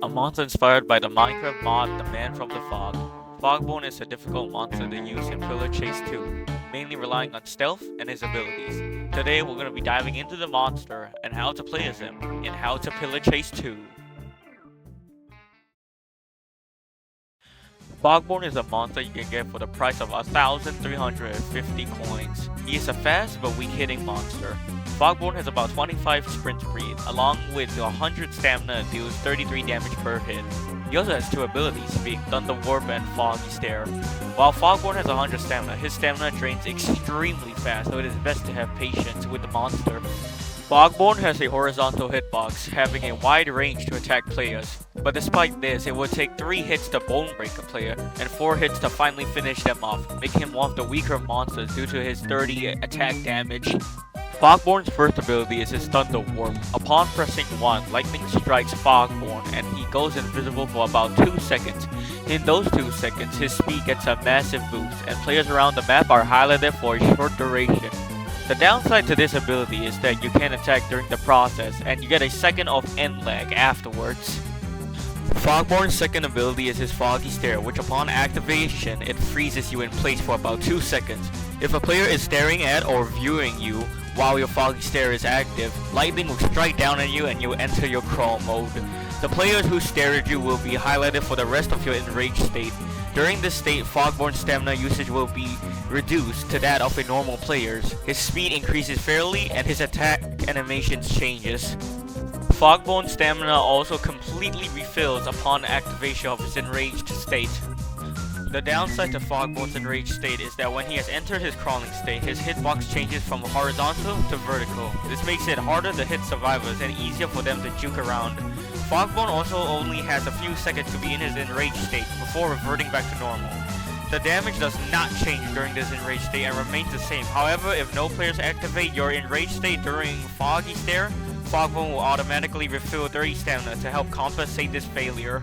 a monster inspired by the Minecraft mod The Man from the Fog. Fogborn is a difficult monster to use in Pillar Chase 2, mainly relying on stealth and his abilities. Today we're going to be diving into the monster and how to play as him in How to Pillar Chase 2. Fogborn is a monster you can get for the price of 1,350 coins. He is a fast but weak hitting monster. Fogborn has about 25 sprint speed, along with 100 stamina and deals 33 damage per hit. He also has two abilities, being Thunder Warp and Foggy Stare. While Fogborn has 100 stamina, his stamina drains extremely fast, so it is best to have patience with the monster. Fogborn has a horizontal hitbox, having a wide range to attack players. But despite this, it would take 3 hits to bone break a player, and 4 hits to finally finish them off, making him one of the weaker monsters due to his 30 attack damage. Fogborn's first ability is his Thunder Warp. Upon pressing 1, lightning strikes Fogborn, and he goes invisible for about 2 seconds. In those 2 seconds, his speed gets a massive boost, and players around the map are highlighted for a short duration. The downside to this ability is that you can attack during the process, and you get a second of end lag afterwards. Fogborn's second ability is his Foggy Stare, which upon activation, it freezes you in place for about 2 seconds. If a player is staring at or viewing you while your Foggy Stare is active, lightning will strike down at you and you enter your crawl mode. The players who stare at you will be highlighted for the rest of your enraged state. During this state, Fogborn's stamina usage will be reduced to that of a normal player's. His speed increases fairly and his attack animations changes. Fogborn's stamina also completely refills upon activation of his enraged state. The downside to Fogborn's enraged state is that when he has entered his crawling state, his hitbox changes from horizontal to vertical. This makes it harder to hit survivors and easier for them to juke around. Fogborn also only has a few seconds to be in his enraged state before reverting back to normal. The damage does not change during this enraged state and remains the same. However, if no players activate your enraged state during Foggy Stare, Fogborn will automatically refill 30 stamina to help compensate this failure.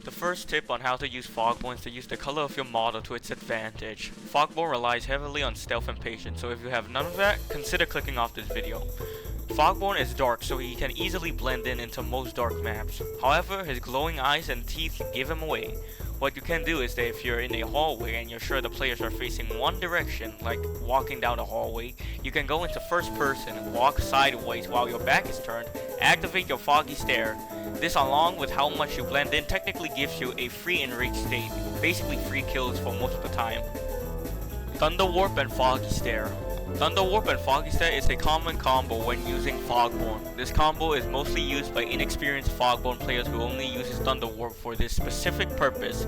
The first tip on how to use Fogborn is to use the color of your model to its advantage. Fogborn relies heavily on stealth and patience, so if you have none of that, consider clicking off this video. Fogborn is dark, so he can easily blend in into most dark maps. However, his glowing eyes and teeth give him away. What you can do is that if you're in a hallway and you're sure the players are facing one direction, like walking down the hallway, you can go into first person, walk sideways while your back is turned, activate your Foggy Stare. This, along with how much you blend in, technically gives you a free enraged state, basically free kills for most of the time. Thunder Warp and Foggy Stare. Thunder Warp and Foggy Stare is a common combo when using Fogborn. This combo is mostly used by inexperienced Fogborn players who only use Thunder Warp for this specific purpose.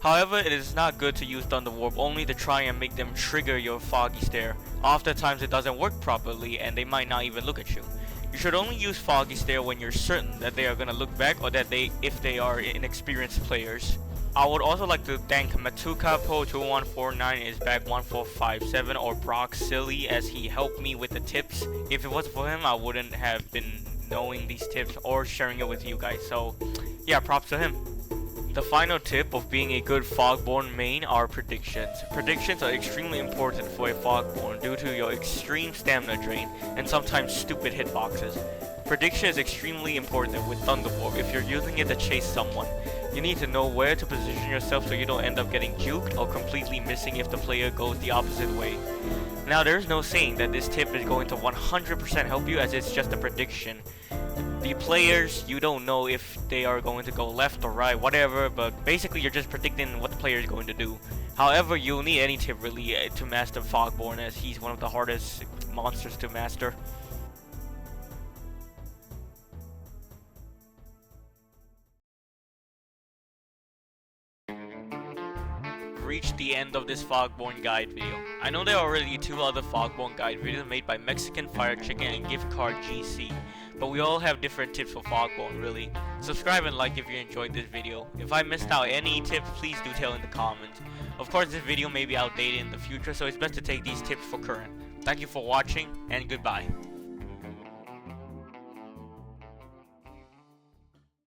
However, it is not good to use Thunder Warp only to try and make them trigger your Foggy Stare. Oftentimes it doesn't work properly and they might not even look at you. You should only use Foggy Stare when you're certain that they are going to look back or that if they are inexperienced players. I would also like to thank Matukapo2149 is back 1457 or Brock Silly, as he helped me with the tips. If it wasn't for him, I wouldn't have been knowing these tips or sharing it with you guys. So yeah, props to him. The final tip of being a good Fogborn main are predictions. Predictions are extremely important for a Fogborn due to your extreme stamina drain and sometimes stupid hitboxes. Prediction is extremely important with Thunder Warp if you're using it to chase someone. You need to know where to position yourself so you don't end up getting juked or completely missing if the player goes the opposite way. Now, there's no saying that this tip is going to 100% help you, as it's just a prediction. The players, you don't know if they are going to go left or right, whatever, but basically you're just predicting what the player is going to do. However, you'll need any tip really to master Fogborn, as he's one of the hardest monsters to master. Reached the end of this Fogborn guide video. I know there are already 2 other Fogborn guide videos made by MexicanFireChicken and Gift Card GC, but we all have different tips for Fogborn, really. Subscribe and like if you enjoyed this video. If I missed out any tips, please do tell in the comments. Of course, this video may be outdated in the future, so it's best to take these tips for current. Thank you for watching, and goodbye.